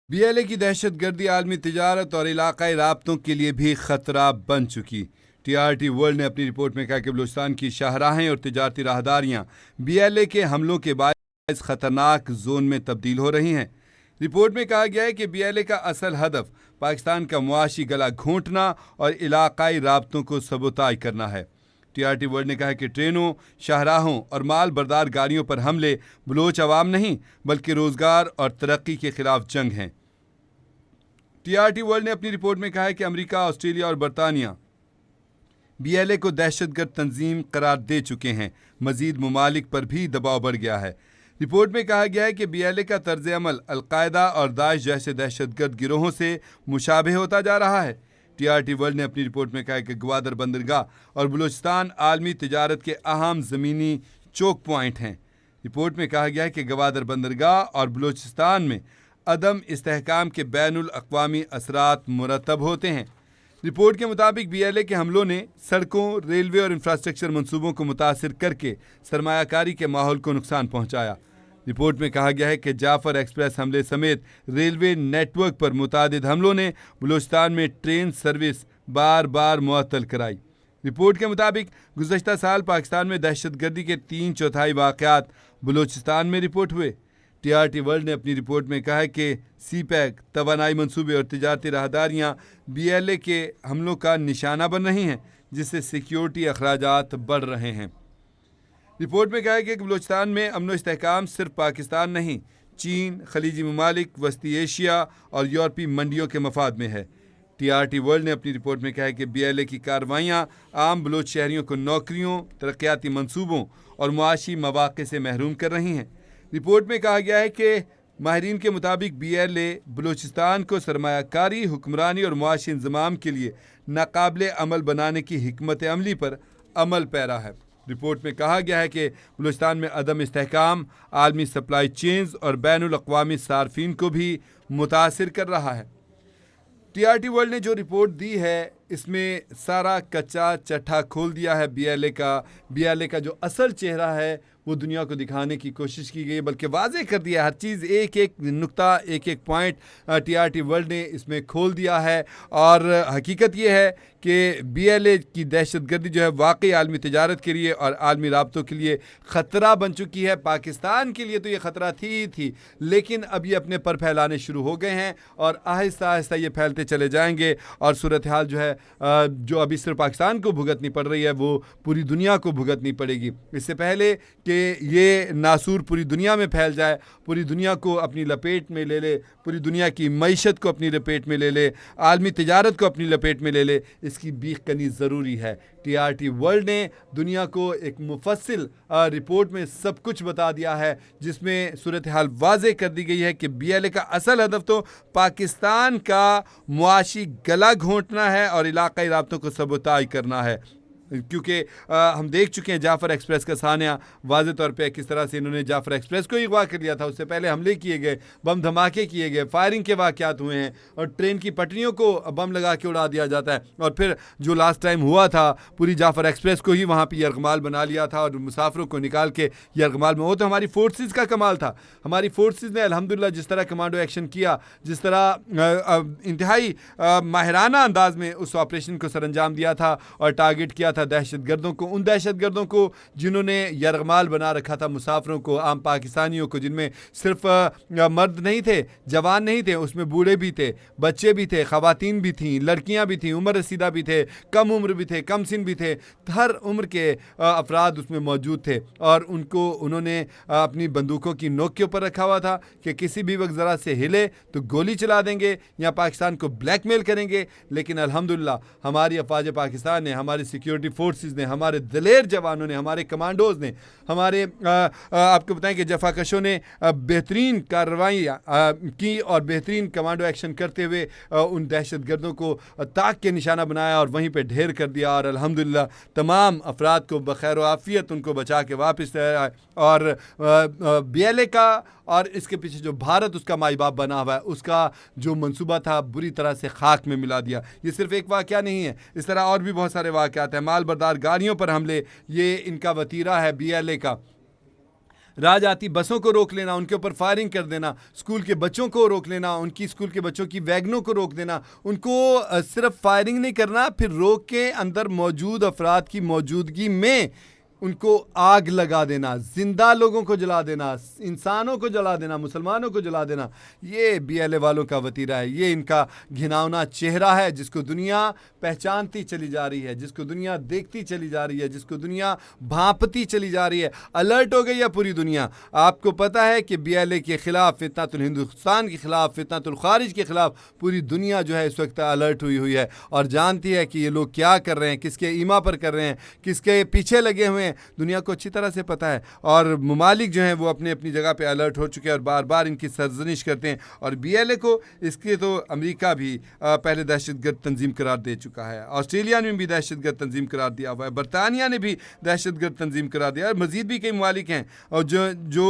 BLA की दहशतगर्दी आलमी तिजारत और इलाकाई राब्तों के लिए भी खतरा बन चुकी। टीआरटी वर्ल्ड ने अपनी रिपोर्ट में कहा कि बलूचिस्तान की शाहराहें और तिजारती राहदारियां बीएलए के हमलों के बायस खतरनाक जोन में तब्दील हो रही हैं। रिपोर्ट में कहा गया है कि बीएलए का असल हदफ पाकिस्तान का मुआशी गला घोंटना और इलाकाई राब्तों को सबोताज करना है। टीआरटी वर्ल्ड ने कहा कि ट्रेनों, शाहराहों और माल बरदार गाड़ियों पर हमले बलोच अवाम नहीं बल्कि रोजगार और तरक्की के खिलाफ जंग हैं। टीआरटी वर्ल्ड ने अपनी रिपोर्ट में कहा है कि अमेरिका, ऑस्ट्रेलिया और बरतानिया बीएलए को दहशतगर्द तंजीम करार दे चुके हैं। मजीद ममालिक पर भी दबाव बढ़ गया है। रिपोर्ट में कहा गया है कि बीएलए का तर्ज अमल अलकायदा और दाइश जैसे दहशतगर्द गिरोहों से मुशाबे होता जा रहा है। टीआरटी वर्ल्ड ने अपनी रिपोर्ट में कहा है कि ग्वादर बंदरगाह और बलूचिस्तान आलमी तिजारत के अहम ज़मीनी चौक पॉइंट हैं। रिपोर्ट में कहा गया है कि ग्वादर बंदरगाह और बलूचिस्तान में अदम इस्तेहकाम के बैनुल अक़वामी असरात मुरतब होते हैं। रिपोर्ट के मुताबिक बीएलए के हमलों ने सड़कों, रेलवे और इंफ्रास्ट्रक्चर मंसूबों को मुतासिर करके सरमायाकारी के माहौल को नुकसान पहुंचाया। रिपोर्ट में कहा गया है कि जाफर एक्सप्रेस हमले समेत रेलवे नेटवर्क पर मुतादिद हमलों ने बलूचिस्तान में ट्रेन सर्विस बार बार मुअत्तल कराई। रिपोर्ट के मुताबिक गुज़श्ता साल पाकिस्तान में दहशतगर्दी के 3/4 वाक़यात बलूचिस्तान में रिपोर्ट हुए। टीआरटी वर्ल्ड ने अपनी रिपोर्ट में कहा है कि सीपैक, तवानाई मंसूबे और तिजारती राहदारियाँ बीएलए के हमलों का निशाना बन रही हैं, जिससे सिक्योरिटी अखराजात बढ़ रहे हैं। रिपोर्ट में कहा है कि बलूचिस्तान में अमन व इस्तेहकाम सिर्फ पाकिस्तान नहीं, चीन, खलीजी ममालिक, वस्ती एशिया और यूरोपीय मंडियों के मफाद में है। टीआरटी वर्ल्ड ने अपनी रिपोर्ट में कहा है कि बीएलए की कार्रवाइयाँ आम बलूच शहरियों को नौकरियों, तरक्याती मंसूबों और मुआशी मौक़े से महरूम कर रही हैं। रिपोर्ट में कहा गया है कि माहिरीन के मुताबिक बीएलए बलूचिस्तान को सरमायाकारी, हुक्मरानी और मुआशी इंज़माम के लिए नाकाबिले अमल बनाने की हिकमत अमली पर अमल पैरा है। रिपोर्ट में कहा गया है कि बलूचिस्तान में अदम इस्तेहकाम आलमी सप्लाई चेन्स और बैनुल अक़वामी सार्फिन को भी मुतासिर कर रहा है। टीआरटी वर्ल्ड ने जो रिपोर्ट दी है, इसमें सारा कच्चा चट्टा खोल दिया है। बीएलए का जो असल चेहरा है वो दुनिया को दिखाने की कोशिश की गई, बल्कि वाज़ेह कर दिया। हर चीज़, एक एक नुक्ता, एक एक पॉइंट टीआरटी वर्ल्ड ने इसमें खोल दिया है। और हकीकत ये है कि बीएलए की दहशतगर्दी जो है वाकई आलमी तिजारत के लिए और आलमी राब्तों के लिए ख़तरा बन चुकी है। पाकिस्तान के लिए तो ये ख़तरा थी, लेकिन अब ये अपने पर फैलाने शुरू हो गए हैं और आहिस्ता आहिस्ता ये फैलते चले जाएंगे। और सूरत हाल जो है, जो अभी सिर्फ पाकिस्तान को भुगतनी पड़ रही है, वो पूरी दुनिया को भुगतनी पड़ेगी। इससे पहले कि ये नासूर पूरी दुनिया में फैल जाए, पूरी दुनिया को अपनी लपेट में ले ले, पूरी दुनिया की मईशत को अपनी लपेट में ले ले, आलमी तिजारत को अपनी लपेट में ले ले, इसकी बीख करनी ज़रूरी है। टीआरटी वर्ल्ड ने दुनिया को एक मुफस्सिल रिपोर्ट में सब कुछ बता दिया है, जिसमें सूरत हाल वाज़ेह कर दी गई है कि बीएलए का असल हदफ तो पाकिस्तान का मुआशी गला घोंटना है और इलाकाई राब्तों को सबोताज करना है। क्योंकि हम देख चुके हैं जाफ़र एक्सप्रेस का सानिया वाज़ेह तौर पे किस तरह से इन्होंने जाफ़र एक्सप्रेस को ही अगवा कर लिया था। उससे पहले हमले किए गए, बम धमाके किए गए, फायरिंग के वाक़यात हुए हैं और ट्रेन की पटरियों को बम लगा के उड़ा दिया जाता है। और फिर जो लास्ट टाइम हुआ था, पूरी जाफ़र एक्सप्रेस को ही वहाँ पर यरगमाल बना लिया था और मुसाफिरों को निकाल के यरगमाल में। वो तो हमारी फोर्सेज़ का कमाल था। हमारी फोर्सेज़ ने अल्हम्दुलिल्लाह जिस तरह कमांडो एक्शन किया, जिस तरह इंतहाई माहिराना अंदाज में उस ऑपरेशन को सरअंजाम दिया था और टारगेट किया था दहशतगर्दों को, उन दहशतगर्दों को जिन्होंने यरगमाल बना रखा था मुसाफिरों को, आम पाकिस्तानियों को, जिनमें सिर्फ मर्द नहीं थे, जवान नहीं थे, उसमें बूढ़े भी थे, बच्चे भी थे, ख़वातीन भी थीं, लड़कियां भी थीं, उम्र रसीदा भी थे, कम उम्र भी थे, कम सिन भी थे, हर उम्र के अफराद उसमें मौजूद थे। और उन्होंने अपनी बंदूकों की नोक के ऊपर रखा हुआ था कि किसी भी वक्त ज़रा से हिले तो गोली चला देंगे या पाकिस्तान को ब्लैकमेल करेंगे। लेकिन अल्हम्दुलिल्लाह हमारी अफवाज पाकिस्तान ने, हमारी सिक्योरिटी फोर्सेस ने, हमारे दिलेर जवानों ने, हमारे कमांडोज़ ने, हमारे आपको बताएं कि जफाकशों ने बेहतरीन कार्रवाइयाँ की और बेहतरीन कमांडो एक्शन करते हुए उन दहशतगर्दों को ताक के निशाना बनाया और वहीं पे ढेर कर दिया। और अल्हम्दुलिल्लाह तमाम अफराद को बखैर आफियत उनको बचा के वापस आए। और बीएलए का और इसके पीछे जो भारत उसका माई बाप बना हुआ है, उसका जो मंसूबा था बुरी तरह से खाक में मिला दिया। ये सिर्फ एक वाक़या नहीं है, इस तरह और भी बहुत सारे वाक़यात हैं। माल बरदार गाड़ियों पर हमले, ये इनका वतीरा है बीएलए का। राह जाती बसों को रोक लेना, उनके ऊपर फायरिंग कर देना, स्कूल के बच्चों को रोक लेना, उनकी स्कूल के बच्चों की वैगनों को रोक देना, उनको सिर्फ फायरिंग नहीं करना, फिर रोक के अंदर मौजूद अफराद की मौजूदगी में उनको आग लगा देना, जिंदा लोगों को जला देना, इंसानों को जला देना, मुसलमानों को जला देना। ये बीएलए वालों का वतीरा है, ये इनका घिनौना चेहरा है जिसको दुनिया पहचानती चली जा रही है, जिसको दुनिया देखती चली जा रही है, जिसको दुनिया भांपती चली जा रही है। अलर्ट हो गई है पूरी दुनिया। आपको पता है कि बीएलए के खिलाफ, फितनतुल हिंदुस्तान के खिलाफ, फितनतुल खारिज के खिलाफ पूरी दुनिया जो है इस वक्त अलर्ट हुई है और जानती है कि ये लोग क्या कर रहे हैं, किसके ईमा पर कर रहे हैं, किसके पीछे लगे हुए हैं। दुनिया को अच्छी तरह से पता है और ममालिक जो हैं वो अपनी अपनी जगह पे अलर्ट हो चुके हैं और बार बार इनकी सरजनिश करते हैं। और बीएलए को इसके तो अमेरिका भी पहले दहशतगर्द तंजीम करार दे चुका है, ऑस्ट्रेलिया ने भी दहशतगर्द तंजीम करार दिया हुआ है, बरतानिया ने भी दहशतगर्द तंजीम करार दिया है, और मज़ीद भी कई ममालिक हैं और जो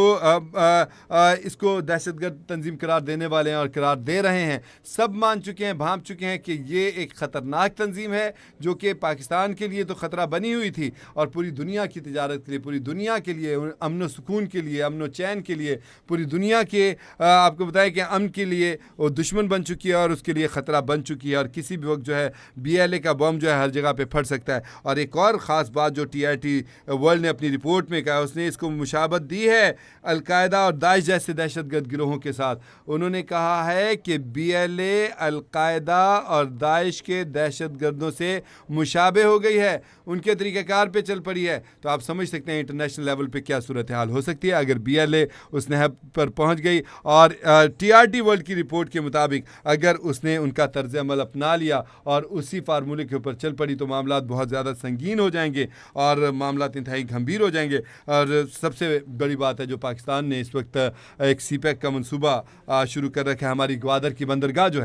इसको दहशतगर्द तंजीम करार देने वाले हैं और करार दे रहे हैं। सब मान चुके हैं, भांप चुके हैं कि ये एक ख़तरनाक तंजीम है जो कि पाकिस्तान के लिए तो ख़तरा बनी हुई थी और पूरी दुनिया की तिजारत के लिए, पूरी दुनिया के लिए, अमन सुकून के लिए, अमन चैन के लिए, पूरी दुनिया के आपको बताया कि अमन के लिए वो दुश्मन बन चुकी है और उसके लिए ख़तरा बन चुकी है और किसी भी वक्त जो है बीएलए का बम जो है हर जगह पे फट सकता है। और एक और ख़ास बात जो टीआरटी वर्ल्ड ने अपनी रिपोर्ट में कहा, उसने इसको मुशाबत दी है अलकायदा और दाइश जैसे दहशतगर्द गिरोहों के साथ। उन्होंने कहा है कि बीएलए अलकायदा और दाइश के दहशतगर्दों से मुशाबे हो गई है, उनके तरीक़ाकार पे चल पड़ी है। तो आप समझ सकते हैं इंटरनेशनल लेवल पे क्या सूरत हाल हो सकती है अगर बीएलए उस नहब पर पहुंच गई। और टीआरटी वर्ल्ड की रिपोर्ट के मुताबिक अगर उसने उनका तर्ज अमल अपना लिया और उसी फार्मूले के ऊपर चल पड़ी तो मामला बहुत ज़्यादा संगीन हो जाएंगे और मामला इंतहाई गंभीर हो जाएंगे। और सबसे बड़ी बात है जो पाकिस्तान ने इस वक्त एक सीपैक का मनसूबा शुरू कर रखा है। हमारी ग्वादर की बंदरगाह जो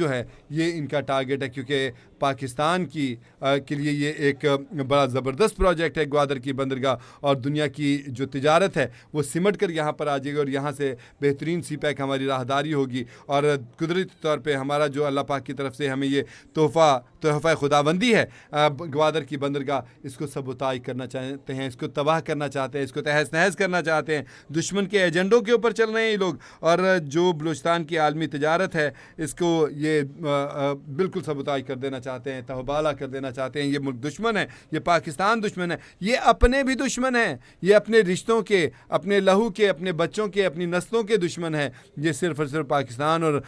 है ये इनका टारगेट है, क्योंकि पाकिस्तान के लिए ये एक बड़ा ज़बरदस्त प्रोजेक्ट है ग्वादर की बंदरगाह और दुनिया की जो तिजारत है वो सिमट कर यहाँ पर आ जाएगी और यहाँ से बेहतरीन सीपैक हमारी राहदारी होगी। और कुदरती तौर पे हमारा जो अल्लाह पाक की तरफ से हमें ये तोहफ़ा खुदाबंदी है ग्वादर की बंदरगाह, इसको सबूताई करना चाहते हैं, इसको तबाह करना चाहते हैं, इसको तहस नहस करना चाहते हैं। दुश्मन के एजेंडों के ऊपर चल रहे हैं ये लोग और जो बलूचिस्तान की आलमी तिजारत है इसको ये बिल्कुल सबूताई कर देना चाहते हैं, तहबाला कर देना चाहते हैं। ये मुल्क दुश्मन है, ये पाकिस्तान दुश्मन है, ये अपने भी दुश्मन है, ये अपने रिश्तों के, अपने लहू के, अपने बच्चों के, अपनी नस्लों के दुश्मन है। ये सिर्फ और सिर्फ पाकिस्तान और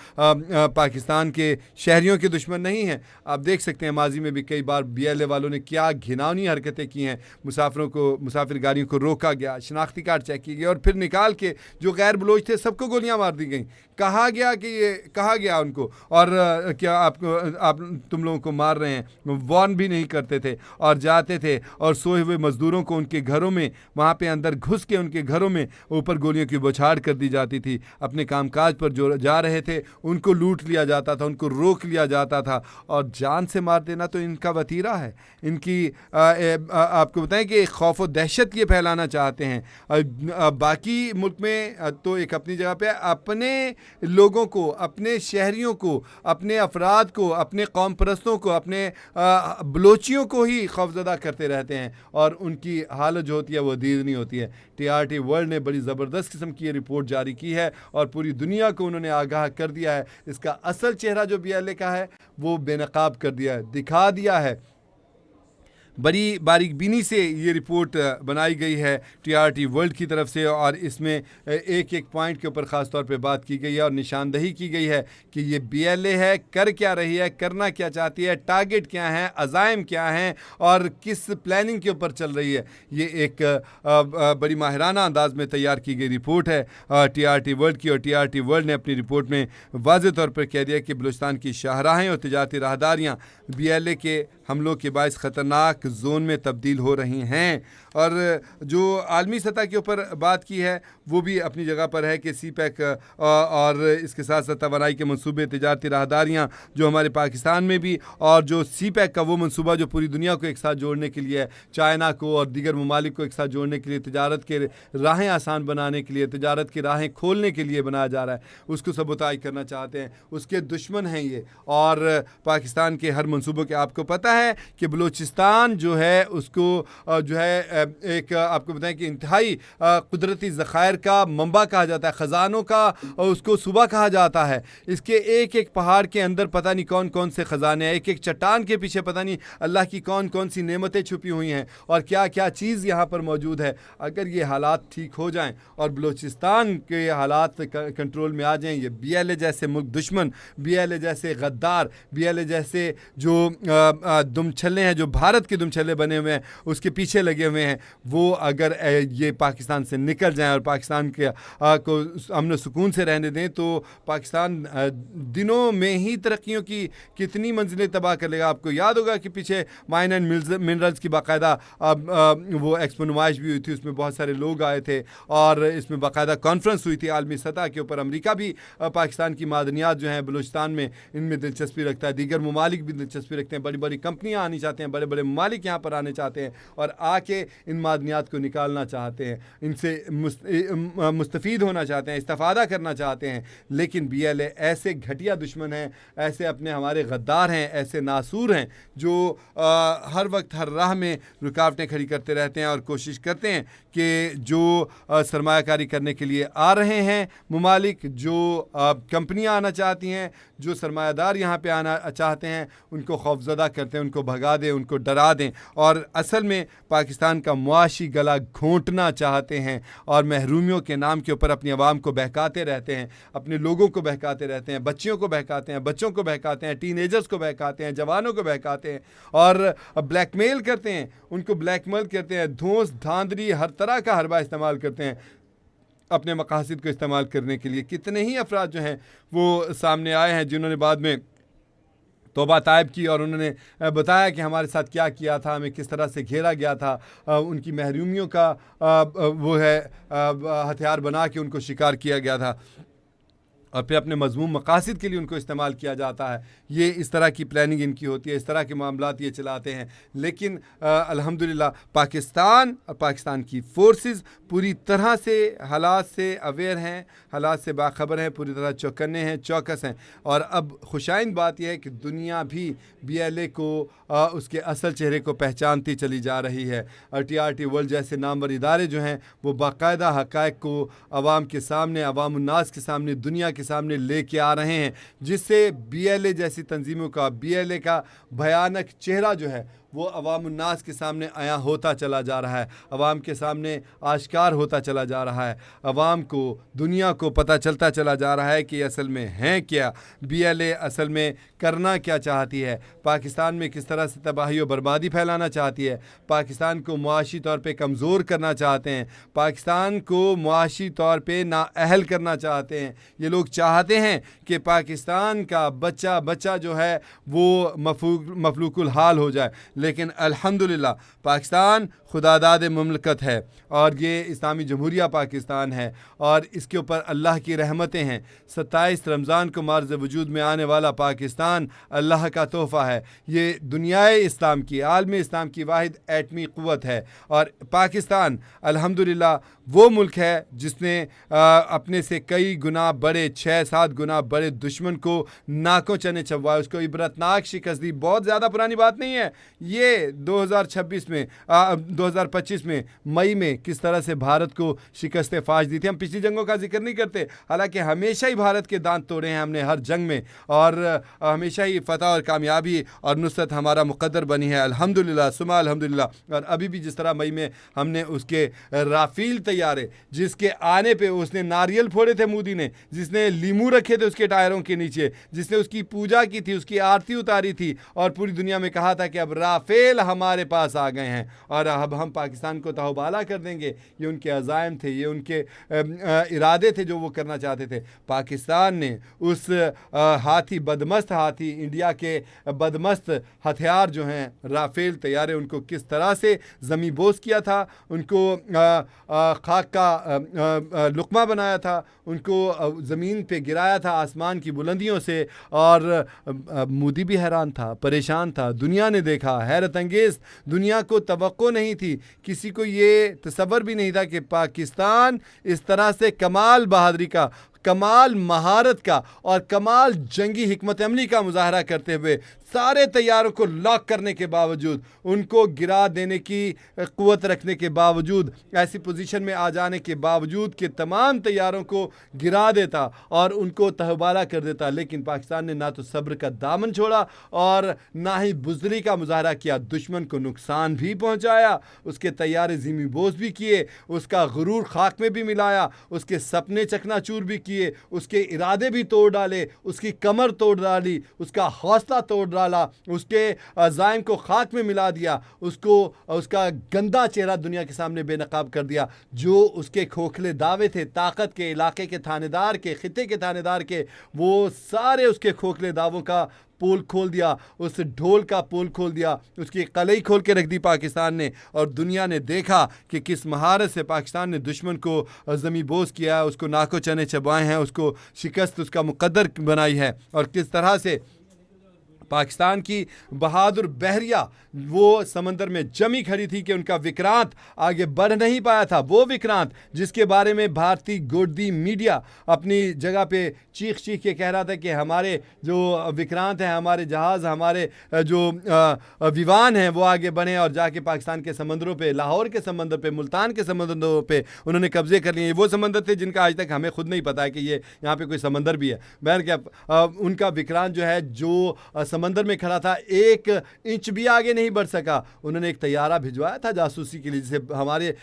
पाकिस्तान के शहरियों के दुश्मन नहीं हैं। आप देख सकते हैं माजी में भी कई बार बीएलए वालों ने क्या घिनौनी हरकतें की हैं। मुसाफिर गाड़ियों को रोका गया, शनाख्ती कार्ड चेक किए गए और फिर निकाल के जो गैर बलोच थे सबको गोलियां मार दी गई। कहा गया उनको और क्या आप तुम लोगों को मार रहे हैं, वार्न भी नहीं करते थे और जाते थे और सोए हुए मजदूरों को उनके घरों में वहाँ पे अंदर घुस के उनके घरों में ऊपर गोलियों की बौछार कर दी जाती थी। अपने कामकाज पर जो जा रहे थे उनको लूट लिया जाता था, उनको रोक लिया जाता था और जान से मार देना तो इनका वतीरा है। इनकी आपको बताएं कि खौफ व दहशत ये फैलाना चाहते हैं। बाकी मुल्क में तो एक अपनी जगह पे अपने लोगों को, अपने शहरियों को, अपने अफराद को, अपने कौम परस्तों को, अपने बलोचियों को ही खौफजदा करते रहते हैं और उनकी हालत जो होती है वो दीद नहीं होती है। टीआरटी वर्ल्ड ने बड़ी ज़बरदस्त किस्म की ये रिपोर्ट जारी की है और पूरी दुनिया को उन्होंने आगाह कर दिया है। इसका असल चेहरा जो बीएलए का है वो बेनकाब कर दिया है, दिखा दिया है। बड़ी बारीकबीनी से ये रिपोर्ट बनाई गई है टीआरटी वर्ल्ड की तरफ से और इसमें एक एक पॉइंट के ऊपर ख़ास तौर पे बात की गई है और निशानदही की गई है कि ये बीएलए है, कर क्या रही है, करना क्या चाहती है, टारगेट क्या है, अज़ाइम क्या हैं और किस प्लानिंग के ऊपर चल रही है। ये एक बड़ी माहिराना अंदाज में तैयार की गई रिपोर्ट है टीआरटी वर्ल्ड की और टीआरटी वर्ल्ड ने अपनी रिपोर्ट में वाज़ेह तौर पर कह दिया कि बलूचिस्तान की शाहराहें और तिजारती राहदारियाँ बीएलए के हमलों के बायस ख़तरनाक जोन में तब्दील हो रही हैं। और जो आलमी सतह के ऊपर बात की है वो भी अपनी जगह पर है कि सीपैक और इसके साथ साथ तवानाई के मंसूबे, तिजारती राहदारियाँ जो हमारे पाकिस्तान में भी और जो सीपैक का वो मंसूबा जो पूरी दुनिया को एक साथ जोड़ने के लिए, चाइना को और दीगर ममालिक को एक साथ जोड़ने के लिए, तिजारत के राहें आसान बनाने के लिए, तिजारत की राहें खोलने के लिए बनाया जा रहा है, उसको सबूताई करना चाहते हैं। उसके दुश्मन हैं ये और पाकिस्तान के हर मंसूबों के आपको पता है कि बलूचिस्तान जो है उसको जो है एक आपको बताएं कि इंतहाई कुदरती ज़खायर का मंबा कहा जाता है, ख़जानों का उसको सूबा कहा जाता है। इसके एक एक पहाड़ के अंदर पता नहीं कौन कौन से ख़जाने हैं, एक एक चट्टान के पीछे पता नहीं अल्लाह की कौन कौन सी नेमतें छुपी हुई हैं और क्या क्या चीज़ यहाँ पर मौजूद है। अगर ये हालात ठीक हो जाएं और बलूचिस्तान के हालात कंट्रोल में आ जाएं, ये BLA जैसे मुल्क दुश्मन, BLA जैसे गद्दार, BLA जैसे जो दुमछल्ले हैं, जो भारत के दुमछल्ले बने हुए हैं, उसके पीछे लगे हुए हैं, वो अगर ये पाकिस्तान से निकल जाएं और पाकिस्तान के को अमन सुकून से रहने दें तो पाकिस्तान दिनों में ही तरक्कियों की कितनी मंजिलें तबाह कर लेगा। आपको याद होगा कि पीछे माइन एंड मिनरल्स की बाकायदा वो एक्सपो नुमाइश भी हुई थी, उसमें बहुत सारे लोग आए थे और इसमें बाकायदा कॉन्फ्रेंस हुई थी आलमी सतह के ऊपर। अमेरिका भी पाकिस्तान की मादनियात जो हैं बलूचिस्तान में, इनमें दिलचस्पी रखता है, दीगर ममालिक भी दिलचस्पी रखते हैं, बड़ी बड़ी कंपनियाँ आनी चाहते हैं, बड़े बड़े ममालिक यहाँ पर आने चाहते हैं और आके इन मादनियात को निकालना चाहते हैं, इनसे मुस्तफ़ीद होना चाहते हैं, इस्तिफ़ादा करना चाहते हैं। लेकिन BLA ऐसे घटिया दुश्मन हैं, ऐसे अपने हमारे गद्दार हैं, ऐसे नासूर हैं जो हर वक्त हर राह में रुकावटें खड़ी करते रहते हैं और कोशिश करते हैं कि जो सरमायाकारी करने के लिए आ रहे हैं ममालिक, जो कंपनियां आना चाहती हैं, जो सरमायादार यहाँ पे आना चाहते हैं, उनको खौफज़दा करते हैं, उनको भगा दें, उनको डरा दें और असल में पाकिस्तान का मुआशी गला घोंटना चाहते हैं और महरूमियों के नाम के ऊपर अपनी आवाम को बहकाते रहते हैं, अपने लोगों को बहकाते रहते हैं, बच्चियों को बहकाते हैं, बच्चों को बहकाते हैं, टीनेजर्स को बहकाते हैं, जवानों को बहकाते हैं और ब्लैकमेल करते हैं, उनको ब्लैकमेल करते हैं, धौंस धांधली हर तरह का हरबा इस्तेमाल करते हैं अपने मकासद को इस्तेमाल करने के लिए। कितने ही अफराद जो हैं वो सामने आए हैं जिन्होंने बाद में तौबा तायब की और उन्होंने बताया कि हमारे साथ क्या किया था, हमें किस तरह से घेरा गया था, उनकी महरूमियों का वो है हथियार बना के उनको शिकार किया गया था और फिर अपने मज़मूम मकासद के लिए उनको इस्तेमाल किया जाता है। ये इस तरह की प्लानिंग इनकी होती है, इस तरह के मामलात ये चलाते हैं। लेकिन अल्हम्दुलिल्लाह पाकिस्तान और पाकिस्तान की फ़ोर्सेस पूरी तरह से हालात से अवेयर हैं, हालात से बाखबर हैं, पूरी तरह चौकन्ने हैं, चौकस हैं। और अब खुशाइन बात यह है कि दुनिया भी BLA को उसके असल चेहरे को पहचानती चली जा रही है। TRT वर्ल्ड जैसे नामवर इदारे जो हैं वो बाकायदा हक़ाइक़ को आवाम के सामने, अवाम उन्नास के सामने, दुनिया के सामने लेके आ रहे हैं, जिससे BLA जैसी तंजीमों का, BLA का भयानक चेहरा जो है वो अवाम उन्नास के सामने आया होता चला जा रहा है, अवाम के सामने आश्कार होता चला जा रहा है, अवाम को, दुनिया को पता चलता चला जा रहा है कि असल में हैं क्या, BLA असल में करना क्या चाहती है, पाकिस्तान में किस तरह से तबाही और बर्बादी फैलाना चाहती है, पाकिस्तान को मुआशी तौर पे कमज़ोर करना चाहते हैं, पाकिस्तान को मुआशी तौर पे नाअहल करना चाहते हैं। ये लोग चाहते हैं कि पाकिस्तान का बच्चा बच्चा जो है वो मफलूकुल हाल हो जाए। लेकिन अल्हम्दुलिल्लाह पाकिस्तान खुदादाद मुमलकत है और ये इस्लामी जमहूरिया पाकिस्तान है और इसके ऊपर अल्लाह की रहमतें हैं। 27 रमज़ान को मार्ज़ वजूद में आने वाला पाकिस्तान अल्लाह का तोहफ़ा है। ये दुनियाए इस्लाम की, आलमी इस्लाम की वाहिद एटमी क़ुव्वत है और पाकिस्तान अल्हम्दुलिल्लाह वो मुल्क है जिसने अपने से कई गुना बड़े, 6-7 गुना बड़े दुश्मन को नाकों चने चबवाए, उसको इबरतनाक शिकस्त दी। बहुत ज़्यादा पुरानी बात नहीं है ये। 2026 में 2025 में मई में किस तरह से भारत को शिकस्त फाश दी थी। हम पिछली जंगों का जिक्र नहीं करते, हालांकि हमेशा ही भारत के दांत तोड़े हैं हमने हर जंग में और हमेशा ही फतह और कामयाबी और नुसरत हमारा मुक़द्दर बनी है अल्हम्दुलिल्लाह सुमा अल्हम्दुलिल्लाह। और अभी भी जिस तरह मई में हमने उसके राफेल तैयारे, जिसके आने पे उसने नारियल फोड़े थे मोदी ने, जिसने लीमू रखे थे उसके टायरों के नीचे, जिसने उसकी पूजा की थी, उसकी आरती उतारी थी और पूरी दुनिया में कहा था कि अब राफेल हमारे पास आ गए हैं और अब हम पाकिस्तान को तहबाला कर देंगे। ये उनके अज़ाइम थे, ये उनके इरादे थे जो वो करना चाहते थे। पाकिस्तान ने उस हाथी, बदमस्त हाथी, इंडिया के बदमस्त हथियार जो हैं राफेल तैयारे, उनको किस तरह से ज़मी बोस किया था, उनको खाक का लुकमा बनाया था, उनको ज़मीन पे गिराया था आसमान की बुलंदियों से। और मोदी भी हैरान था, परेशान था। दुनिया ने देखा, हैरत अंगेज़, दुनिया को तवक्को नहीं थी, किसी को ये तसव्वुर भी नहीं था कि पाकिस्तान इस तरह से कमाल बहादुरी का, कमाल महारत का और कमाल जंगी हिकमत अमली का मुजाहरा करते हुए सारे तैयारों को लॉक करने के बावजूद, उनको गिरा देने की क़ुव्वत रखने के बावजूद, ऐसी पोजीशन में आ जाने के बावजूद कि तमाम तैयारों को गिरा देता और उनको तहबाला कर देता, लेकिन पाकिस्तान ने ना तो सब्र का दामन छोड़ा और ना ही बुज़दिली का मुजाहरा किया। दुश्मन को नुकसान भी पहुँचाया, उसके तैयारे ज़मीं बोझ भी किए, उसका गुरूर खाक में भी मिलाया, उसके सपने चकनाचूर भी किए, उसके इरादे भी तोड़ डाले, उसकी कमर तोड़ डाली, उसका हौसला तोड़ डाला, उसके अज़ाइम को खाक में मिला दिया, उसको उसका गंदा चेहरा दुनिया के सामने बेनकाब कर दिया। जो उसके खोखले दावे थे ताकत के, इलाके के थानेदार के, खिते के थानेदार के, वो सारे उसके खोखले दावों का पोल खोल दिया, उस ढोल का पोल खोल दिया, उसकी कलई खोल के रख दी पाकिस्तान ने। और दुनिया ने देखा कि किस महारत से पाकिस्तान ने दुश्मन को ज़मी बोझ किया है, उसको नाको चने चबाए हैं, उसको शिकस्त उसका मुकद्दर बनाई है, और किस तरह से पाकिस्तान की बहादुर बहरिया वो समंदर में जमी खड़ी थी कि उनका विक्रांत आगे बढ़ नहीं पाया था। वो विक्रांत जिसके बारे में भारतीय गोदी मीडिया अपनी जगह पे चीख चीख के कह रहा था कि हमारे जो विक्रांत हैं, हमारे जहाज़, हमारे जो विमान हैं, वो आगे बढ़े और जाके पाकिस्तान के समंदरों पे, लाहौर के समंदर पे, मुल्तान के समंदरों पे उन्होंने कब्जे कर लिए। वो समंदर थे जिनका आज तक हमें खुद नहीं पता है कि ये यहाँ पे कोई समंदर भी है। बहर क्या उनका विक्रांत जो है, जो समंदर में खड़ा था, 1 इंच भी आगे नहीं बढ़ सका। उन्होंने एक तैयारा भिजवाया था जासूसी के लिए, जिसे हमारे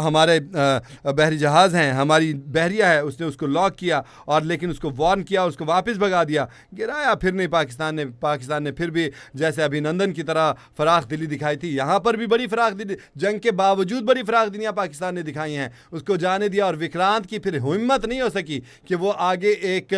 हमारे बहरी जहाज़ हैं, हमारी बहरिया है, उसने उसको लॉक किया और लेकिन उसको वार्न किया, उसको वापस भगा दिया, गिराया फिर नहीं। पाकिस्तान ने फिर भी जैसे अभिनंदन की तरह फराख दिली दिखाई थी, यहाँ पर भी बड़ी फराख दिली, जंग के बावजूद बड़ी फराख दिलियाँ पाकिस्तान ने दिखाई हैं, उसको जाने दिया। और विक्रांत की फिर हिम्मत नहीं हो सकी कि वो आगे 1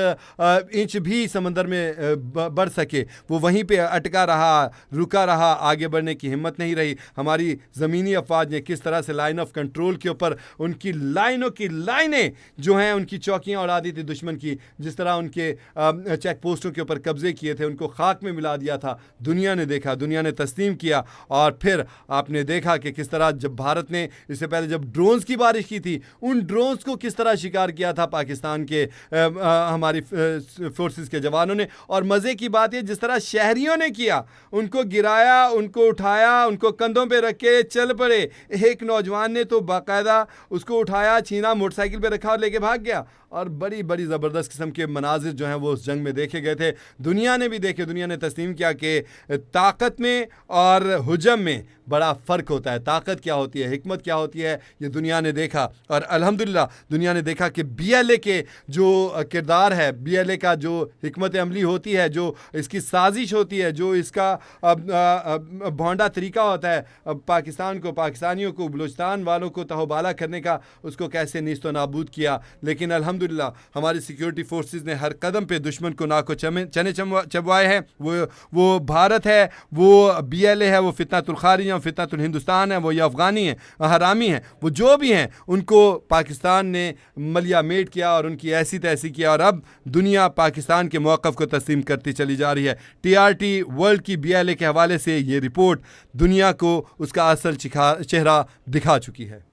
इंच भी समंदर में बढ़ सके। वो वहीं पे अटका रहा, रुका रहा, आगे बढ़ने की हिम्मत नहीं रही। हमारी ज़मीनी अफवाज ने किस तरह से लाइन ऑफ कंट्रोल के ऊपर उनकी लाइनों की लाइनें जो हैं, उनकी चौकियां उड़ा दी थी दुश्मन की, जिस तरह उनके चेक पोस्टों के ऊपर कब्जे किए थे, उनको खाक में मिला दिया था। दुनिया ने देखा, दुनिया ने तस्लीम किया। और फिर आपने देखा कि किस तरह जब भारत ने इससे पहले जब ड्रोन्स की बारिश की थी, उन ड्रोन्स को किस तरह शिकार किया था पाकिस्तान के हमारी फोर्सेस के जवानों ने। और मज़े की बात है जिस तरह शहरियों ने किया, उनको गिराया, उनको उठाया, उनको कंधों पे रख के चल पड़े। एक नौजवान ने तो बाकायदा उसको उठाया, छीना, मोटरसाइकिल पे रखा और लेके भाग गया। और बड़ी बड़ी ज़बरदस्त किस्म के मनाजिर जो हैं वो उस जंग में देखे गए थे। दुनिया ने भी देखे, दुनिया ने तस्लीम किया कि ताकत में और हुजम में बड़ा फ़र्क होता है। ताकत क्या होती है, हिकमत क्या होती है, ये दुनिया ने देखा। और अल्हम्दुलिल्लाह दुनिया ने देखा कि BLA के जो किरदार है, BLA का जो हिकमत अमली होती है, जो इसकी साजिश होती है, जो इसका भौंडा तरीका होता है पाकिस्तान को, पाकिस्तानियों को, बलूचिस्तान वालों को तहबाला करने का, उसको कैसे नीस्तो नाबूद किया। लेकिन अल्हम्दुलिल्लाह हमारी सिक्योरिटी फोर्सेस ने हर कदम पे दुश्मन को नाको चने चबवाए हैं। वो भारत है, वो BLA है, वो फितनातुल खारिज है, फितनातुल हिंदुस्तान है, वो ये अफ़गानी हैं, हरामी हैं, वो जो भी हैं, उनको पाकिस्तान ने मलिया मेट किया और उनकी ऐसी तैसी किया। और अब दुनिया पाकिस्तान के मौक़िफ़ को तस्लीम करती चली जा रही है। TRT वर्ल्ड की BLA के हवाले से ये रिपोर्ट दुनिया को उसका असल चेहरा दिखा चुकी है।